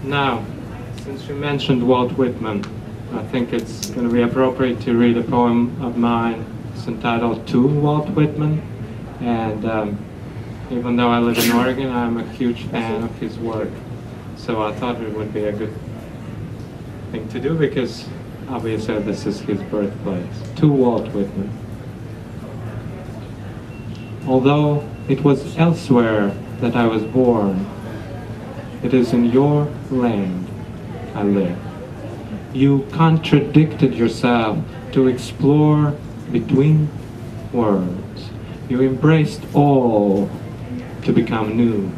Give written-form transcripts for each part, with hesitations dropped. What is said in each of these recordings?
Now, since you mentioned Walt Whitman, I think it's going to be appropriate to read a poem of mine. It's entitled To Walt Whitman, and even though I live in Oregon, I'm a huge fan of his work. So I thought it would be a good thing to do because obviously this is his birthplace. To Walt Whitman. Although it was elsewhere that I was born, it is in your land I live. You contradicted yourself to explore between words. You embraced all to become new.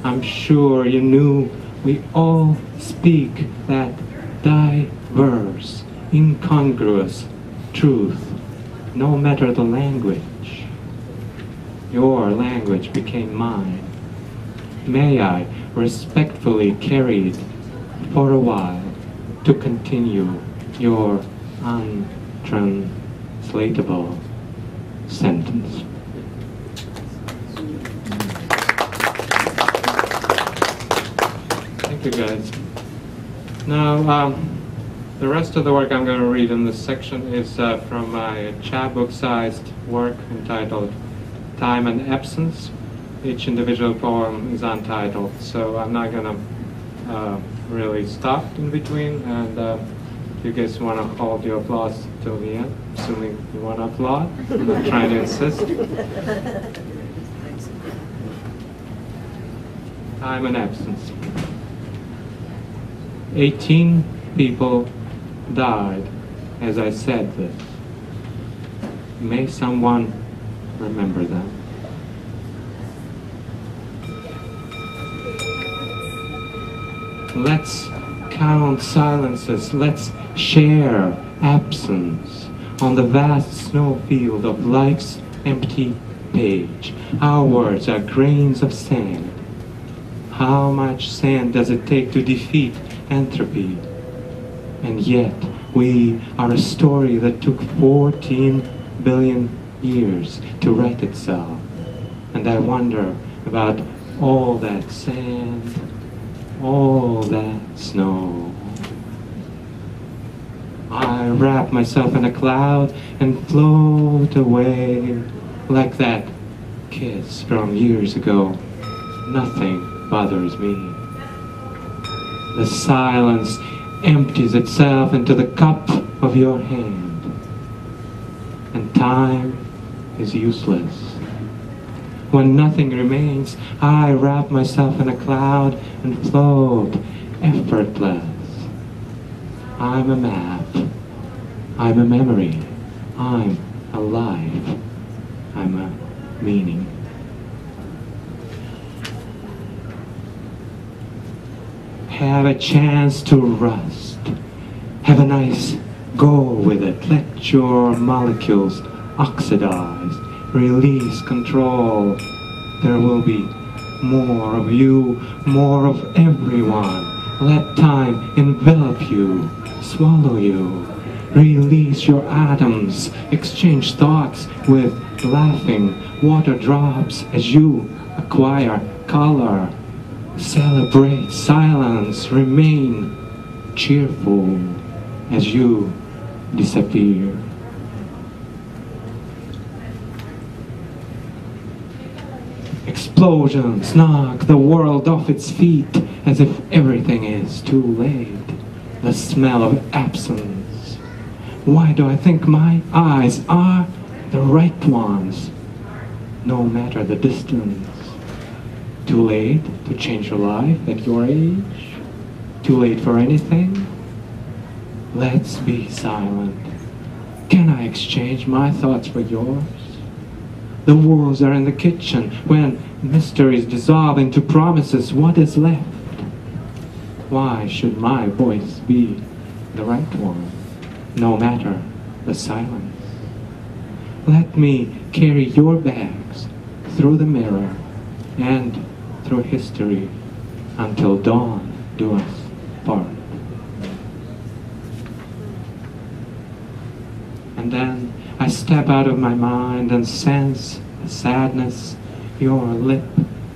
I'm sure you knew we all speak that diverse, incongruous truth, no matter the language. Your language became mine. May I respectfully carry it for a while to continue your untranslatable sentence. Thank you, guys. Now, the rest of the work I'm going to read in this section is from my chapbook-sized work entitled Time and Absence. Each individual poem is untitled, so I'm not going to really stop in between, and if you guys want to hold your applause till the end, assuming you want to applaud. I'm not trying to insist. Time and Absence. 18 people died as I said this. May someone remember them. Let's count silences, let's share absence on the vast snowfield of life's empty page. Our words are grains of sand. How much sand does it take to defeat entropy? And yet, we are a story that took 14 billion years to write itself. And I wonder about all that sand, all that snow. I wrap myself in a cloud and float away like that kiss from years ago. Nothing bothers me. The silence empties itself into the cup of your hand, and time is useless. When nothing remains, I wrap myself in a cloud and float, effortless. I'm a map. I'm a memory. I'm alive. I'm a meaning. Have a chance to rust. Have a nice go with it. Let your molecules oxidize. Release control. There will be more of you, more of everyone. Let time envelop you, swallow you. Release your atoms. Exchange thoughts with laughing water drops as you acquire color. Celebrate silence. Remain cheerful as you disappear. Explosions knock the world off its feet as if everything is too late. The smell of absence. Why do I think my eyes are the right ones, no matter the distance? Too late to change your life at your age? Too late for anything? Let's be silent. Can I exchange my thoughts for yours? The wolves are in the kitchen. When mysteries dissolve into promises, what is left? Why should my voice be the right one, no matter the silence? Let me carry your bags through the mirror and through history until dawn do us part. And then I step out of my mind and sense the sadness your lip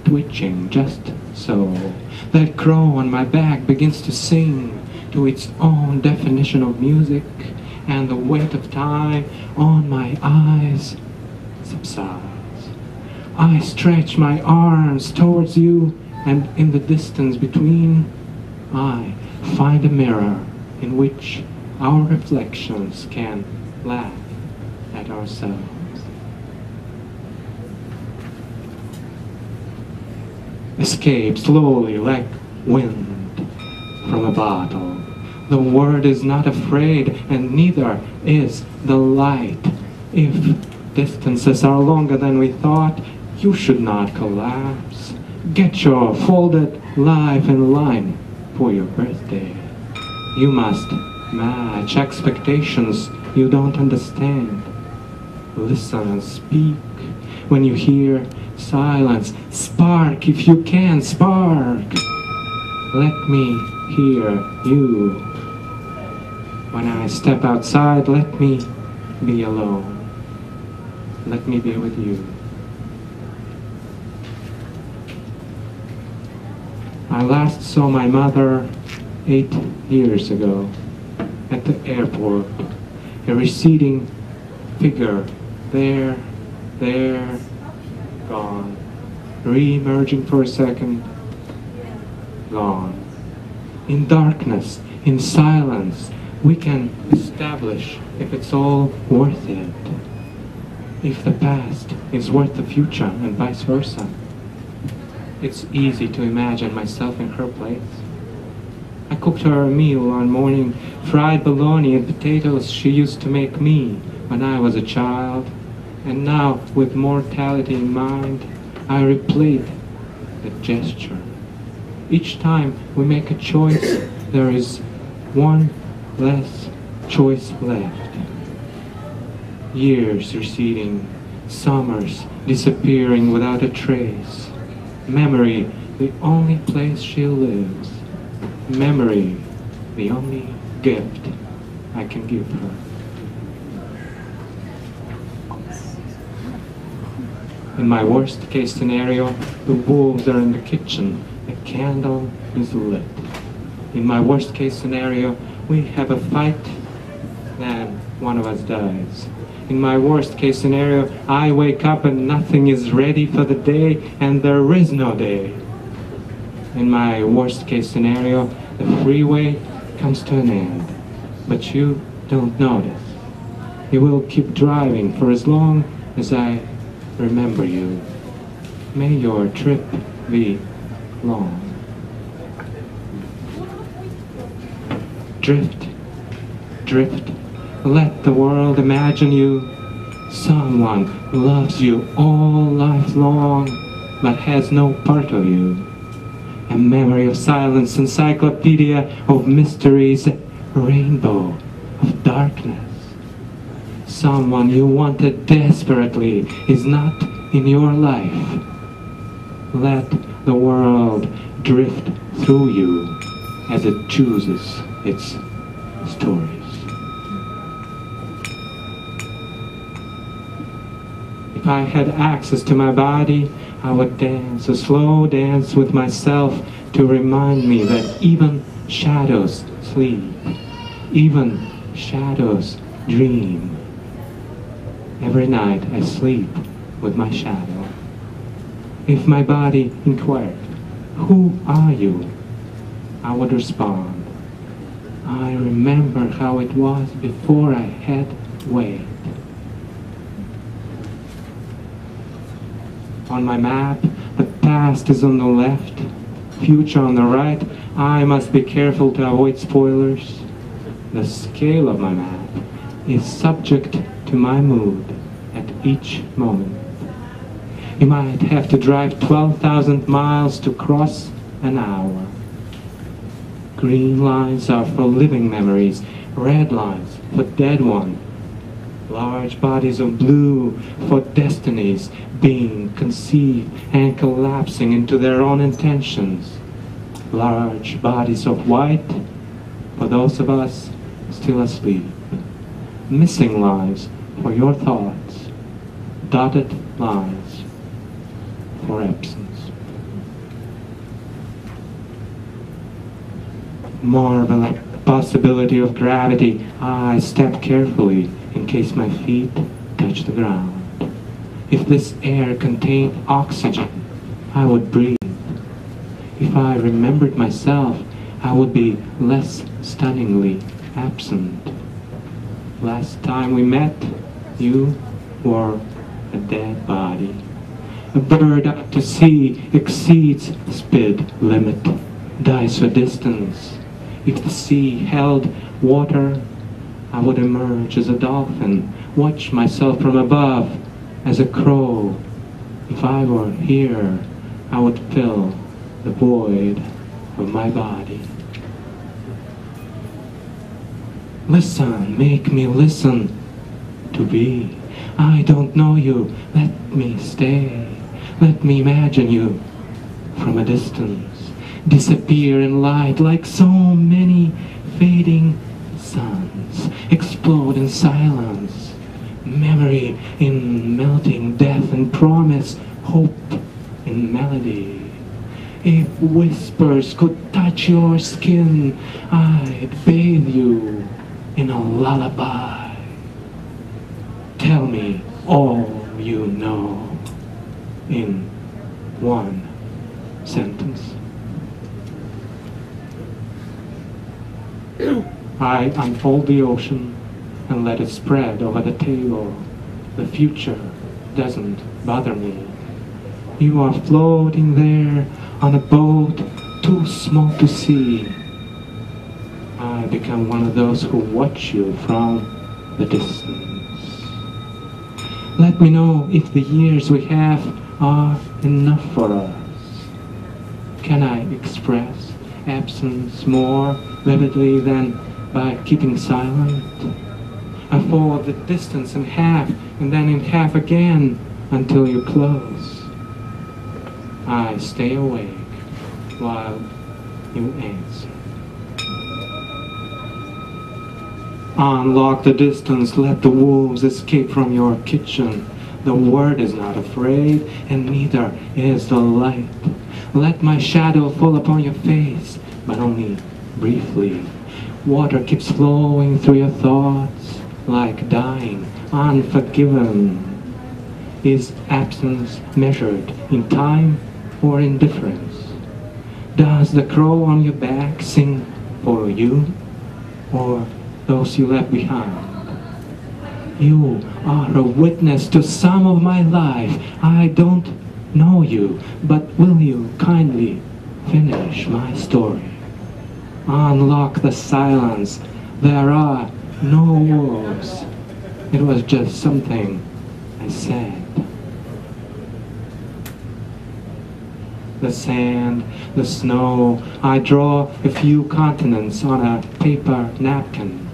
twitching just so. That crow on my back begins to sing to its own definition of music, and the weight of time on my eyes subsides. I stretch my arms towards you, and in the distance between, I find a mirror in which our reflections can laugh at ourselves. Escape slowly like wind from a bottle. The word is not afraid, and neither is the light. If distances are longer than we thought, you should not collapse. Get your folded life in line for your birthday. You must match expectations you don't understand. Listen and speak when you hear silence. Spark if you can, spark. Let me hear you. When I step outside, let me be alone. Let me be with you. I last saw my mother 8 years ago at the airport. A receding figure, there, gone. Re-emerging for a second, gone. In darkness, in silence, we can establish if it's all worth it. If the past is worth the future and vice versa. It's easy to imagine myself in her place. I cooked her a meal one morning, fried bologna and potatoes she used to make me when I was a child. And now, with mortality in mind, I replayed the gesture. Each time we make a choice, there is one less choice left. Years receding, summers disappearing without a trace. Memory, the only place she lives. Memory, the only gift I can give her. In my worst case scenario, the wolves are in the kitchen, the candle is lit. In my worst case scenario, we have a fight, then one of us dies. In my worst case scenario, I wake up and nothing is ready for the day, and there is no day. In my worst case scenario, the freeway comes to an end, but you don't notice. You will keep driving for as long as I remember you. May your trip be long. Drift, drift, let the world imagine you. Someone loves you all life long, but has no part of you. A memory of silence, encyclopedia of mysteries, rainbow of darkness. Someone you wanted desperately is not in your life. Let the world drift through you as it chooses its stories. If I had access to my body, I would dance a slow dance with myself to remind me that even shadows sleep, even shadows dream. Every night I sleep with my shadow. If my body inquired, "Who are you?" I would respond, "I remember how it was before I had weight." On my map, the past is on the left, future on the right. I must be careful to avoid spoilers. The scale of my map is subject to my mood at each moment. You might have to drive 12,000 miles to cross an hour. Green lines are for living memories, red lines for dead ones. Large bodies of blue for destinies being conceived and collapsing into their own intentions. Large bodies of white for those of us still asleep. Missing lines for your thoughts. Dotted lines for absence. marvel at the possibility of gravity. I step carefully in case my feet touch the ground. If this air contained oxygen, I would breathe. If I remembered myself, I would be less stunningly absent. Last time we met, you were a dead body. A bird out to sea exceeds speed limit, dies for distance. If the sea held water, I would emerge as a dolphin, watch myself from above as a crow. If I were here, I would fill the void of my body. Listen, make me listen to be. I don't know you, let me stay. Let me imagine you from a distance. Disappear in light like so many fading suns. Explode in silence. Memory in melting death and promise. Hope in melody. If whispers could touch your skin, I'd bathe you in a lullaby. Tell me all you know in one sentence. I unfold the ocean and let it spread over the table. The future doesn't bother me. You are floating there on a boat too small to see. I become one of those who watch you from the distance. Let me know if the years we have are enough for us. Can I express absence more vividly than by keeping silent? I fold the distance in half and then in half again until you're close. I stay awake while you answer. Unlock the distance, let the wolves escape from your kitchen. The word is not afraid, and neither is the light. Let my shadow fall upon your face, but only briefly. Water keeps flowing through your thoughts, like dying, unforgiven. Is absence measured in time or in difference? Does the crow on your back sing for you, or those you left behind? You are a witness to some of my life. I don't know you, but will you kindly finish my story? Unlock the silence. There are no wolves. It was just something I said. The sand, the snow, I draw a few continents on a paper napkin.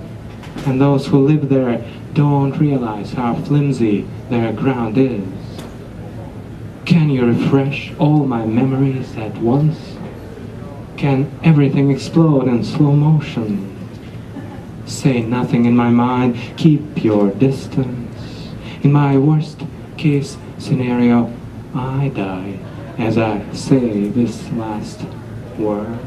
And those who live there don't realize how flimsy their ground is. Can you refresh all my memories at once? Can everything explode in slow motion? Say nothing in my mind, keep your distance. In my worst case scenario, I die as I say this last word.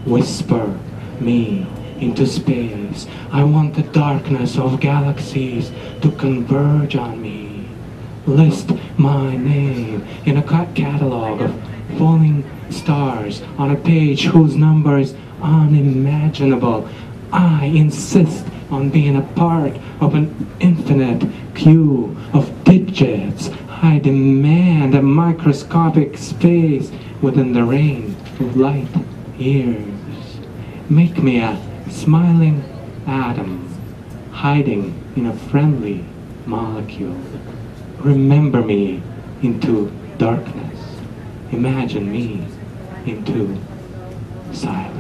Whisper me into space. I want the darkness of galaxies to converge on me. List my name in a catalog of falling stars on a page whose number is unimaginable. I insist on being a part of an infinite queue of digits. I demand a microscopic space within the range of light years. Make me a smiling atom hiding in a friendly molecule. Remember me into darkness. Imagine me into silence.